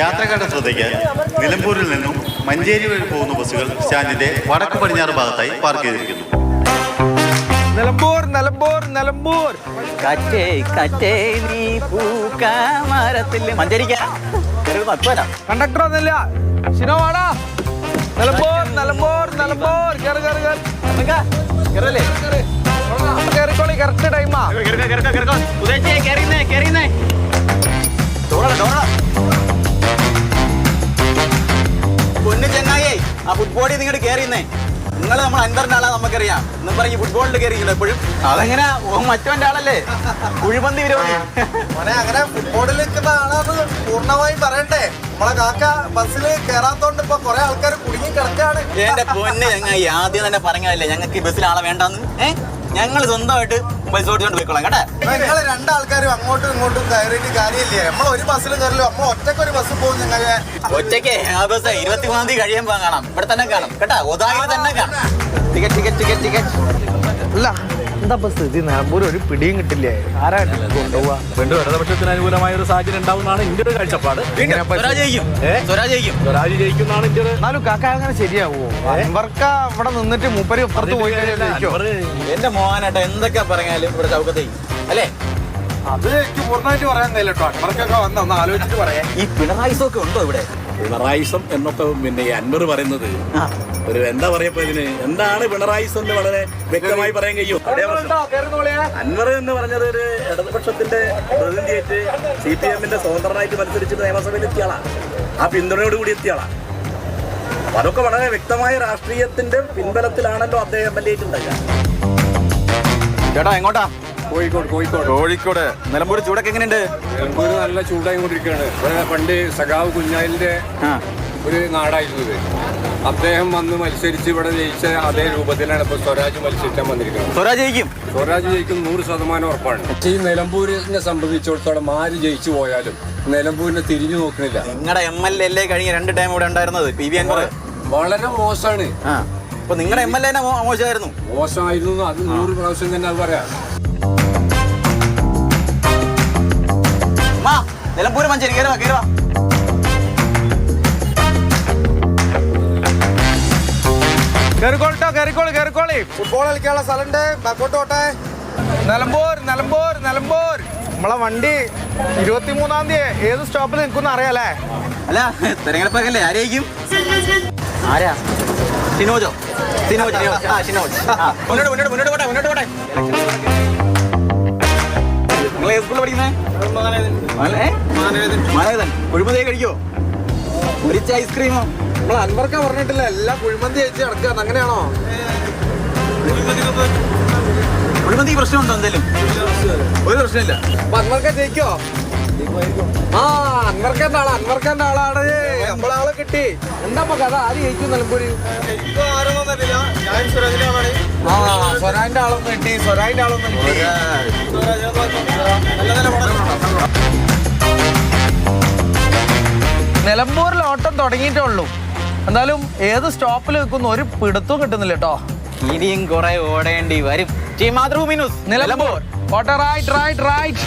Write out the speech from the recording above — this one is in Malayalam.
യാത്രക്കാരുടെ ശ്രദ്ധയ്ക്ക് നിലമ്പൂരിൽ നിന്നും മഞ്ചേരി വഴി പോകുന്ന ബസ്സുകൾ സ്റ്റാൻഡിന്റെ വടക്ക് പടിഞ്ഞാറ് ഭാഗത്തായി പാർക്ക് ചെയ്തിരിക്കുന്നു. നിലമ്പൂർ നിലമ്പൂർ നിലമ്പൂർ കറ്റേ കറ്റേ നീ പൂക്കാമരത്തിൽ മഞ്ചേരിക്ക കണ്ടക്ടർ ഒന്നുമില്ല. ഷിനോ വാടാ. നിലമ്പൂർ നിലമ്പൂർ നിലമ്പൂർ കേറ് കേറ് കേറ് കേറിക്കോളി. കറക്റ്റ് ടൈമാ. പൊന്നു ചെങ്ങായേ, ആ ഫുട്ബോളിൽ നിങ്ങോട്ട് കയറിയുന്നേ. നിങ്ങൾ നമ്മൾ അൻവറിന്റെ ആളാ നമുക്കറിയാം. എന്നും പറഞ്ഞ് ഫുട്ബോളിൽ കയറിയില്ല എപ്പോഴും. അതെങ്ങനെ മറ്റവന്റെ ആളല്ലേ, കുഴിമന്തി വിരോധി. അങ്ങനെ ഫുട്ബോളിൽ നിൽക്കുന്ന ആളാന്ന് പൂർണ്ണമായും പറയണ്ടേ. നമ്മളെ കാക്ക ബസ്സിൽ കയറാത്തോണ്ട് ഇപ്പൊ കുറെ ആൾക്കാർ കുടുങ്ങി കിടക്കാണ്. എന്റെ പൊന്ന് ചെങ്ങായി, ആദ്യം തന്നെ പറഞ്ഞല്ലേ ഞങ്ങൾക്ക് ഈ ബസ്സിൽ ആളെ വേണ്ടെന്ന്. ഞങ്ങൾ സ്വന്തമായിട്ട് ബസ് ഓടിച്ചോണ്ട് പോയിക്കോളാം കേട്ടെ. നിങ്ങൾ രണ്ടാൾക്കാരും അങ്ങോട്ടും ഇങ്ങോട്ടും കയറിയിട്ട് കാര്യമില്ലേ. നമ്മൾ ഒരു ബസ്സിലും കയറില്ലോ. നമ്മൾ ഒറ്റയ്ക്ക് ഒരു ബസ് പോകും. ഞങ്ങൾ ഒറ്റയ്ക്ക് ആ ബസ് 23-ാം തീയതി കഴിയുമ്പോൾ കാണാം. ഇവിടെ തന്നെ കാണാം കേട്ടാ. ഒതായിൽ തന്നെ കാണാം. Ticket ticket ticket ticket. അല്ല എന്താ ബസ് ഇത്? നിലമ്പൂർ ഒരു പിടിയും കിട്ടില്ലേ. ആരാ കൊണ്ടുപോവാ? വീണ്ടും ഇടതുപക്ഷത്തിന് അനുകൂലമായ ഒരു സാഹചര്യം ഉണ്ടാവുന്നതാണ് എന്റെ ഒരു കാഴ്ചപ്പാട്. സ്വരാജ് ജയിക്കുന്നതാണ് എന്റെ. എന്നാലും കാക്ക അങ്ങനെ ശരിയാവോ? അൻവർക്ക ഇവിടെ നിന്നിട്ട് മൂപ്പര് പുറത്ത് പോയി എന്റെ മോഹനായിട്ട് എന്തൊക്കെ പറഞ്ഞാലും ഇവിടെ ചൗക്കത്തെ അല്ലേ. അത് എനിക്ക് പൂർണ്ണമായിട്ട് പറയാൻ കഴിയില്ല കേട്ടോ. അൻവർക്കൊക്കെ വന്ന് ഒന്ന് ആലോചിച്ചിട്ട് പറയാം. ഈ പിണറായിസൊക്കെ ഉണ്ടോ ഇവിടെ? പിണറായിസം എന്നൊക്കെ പിന്നെ ഈ അൻവർ പറയുന്നത് ഒരു എന്താ പറയപ്പോ ഇതിന് എന്താണ് പിണറായിസം എന്ന് വളരെ വ്യക്തമായി പറയാൻ കഴിയും. അൻവർ എന്ന് പറഞ്ഞത് ഒരു ഇടതുപക്ഷത്തിന്റെ പ്രതിനിധിയായിട്ട് CPM-ന്റെ സ്വതന്ത്രനായിട്ട് മത്സരിച്ചിട്ട് നിയമസഭയിൽ എത്തിയ ആളാണ്. ആ പിന്തുണയോട് കൂടി എത്തിയ ആളാണ്. അപ്പൊ അതൊക്കെ വളരെ വ്യക്തമായ രാഷ്ട്രീയത്തിന്റെ പിൻബലത്തിലാണല്ലോ അദ്ദേഹം MLA ആയിട്ടുണ്ടാകുക. ചേട്ടാ എങ്ങോട്ടാ? കോഴിക്കോട്. നിലമ്പൂർ ചൂടൊക്കെ എങ്ങനെയുണ്ട്? നിലമ്പൂർ നല്ല ചൂടായി കൊണ്ടിരിക്കുകയാണ്. ഇവിടെ പണ്ട് സഖാവ് കുഞ്ഞാലിന്റെ ഒരു നാടായിരുന്നു ഇത്. അദ്ദേഹം വന്ന് മത്സരിച്ച് ഇവിടെ ജയിച്ച അതേ രൂപത്തിലാണ് ഇപ്പൊ സ്വരാജ് മത്സരിക്കാൻ വന്നിരിക്കുന്നത്. സ്വരാജ് ജയിക്കും 100% ഉറപ്പാണ്. ഈ നിലമ്പൂരിനെ സംബന്ധിച്ചിടത്തോളം ആര് ജയിച്ചു പോയാലും നിലമ്പൂരിനെ തിരിഞ്ഞു നോക്കണില്ല. നിങ്ങളുടെ MLA കഴിഞ്ഞ 2 ടൈം ഇവിടെ ഉണ്ടായിരുന്നത് PV അൻവർ വളരെ മോശമാണ്. അപ്പൊ നിങ്ങളുടെ MLA മോശമായിരുന്നു. മോശമായിരുന്നു. അത് 100 പ്രാവശ്യം തന്നെ അത് പറയാം. നിലമ്പൂർ മഞ്ചേരി കയറുവാ കയറുവാ. കേറിക്കോളിട്ടോ കേറിക്കോളി കേറിക്കോളി. ഫുട്ബോൾ കളിക്കാനുള്ള സ്ഥലമുണ്ട്. ബാക്കോട്ട് പോട്ടെ. നിലമ്പൂർ നിലമ്പൂർ നിലമ്പൂർ. നമ്മളെ വണ്ടി 23-ാം തീയതി ഏത് സ്റ്റോപ്പിൽ നിൽക്കുന്ന അറിയാലേ. അല്ല തെരഞ്ഞെടുപ്പൊക്കെ ആരായിരിക്കും? ആരാ? ഷിനോജോ. മുന്നോട്ട് പോട്ടെ. നിങ്ങൾ സ്കൂളിൽ പഠിക്കുന്നേ? കുഴിമന്തി കഴിക്കോ? പൊരിച്ച ഐസ്ക്രീമോ? നമ്മൾ അൻവർക്ക പറഞ്ഞിട്ടില്ല എല്ലാം കുഴിമന്തി കഴിച്ച് നടക്കുക. അങ്ങനെയാണോ? കുഴിമന്തി പ്രശ്നമുണ്ടോ? എന്തായാലും ഒരു പ്രശ്നമില്ല. അപ്പൊ അൻവർക്ക ജയിക്കോ? അൻവർക്കന്റെ ആളാണ്. നമ്മളാളെ കിട്ടി. എന്താ കഥ? ആര് ജയിക്കും നിലമ്പൂര്? സ്വരാജിന്റെ ആളൊന്നും കിട്ടി. നിലമ്പൂരിൽ ഓട്ടം തുടങ്ങിയിട്ടേ ഉള്ളൂ. എന്തായാലും ഏത് സ്റ്റോപ്പിൽ നിൽക്കുന്ന ഒരു പിടുത്തവും കിട്ടുന്നില്ല കേട്ടോ. ഇനിയും കുറെ ഓടേണ്ടി വരും. മാതൃഭൂമി ന്യൂസ് നിലമ്പൂർ. ഓട്ടോ റൈറ്റ്.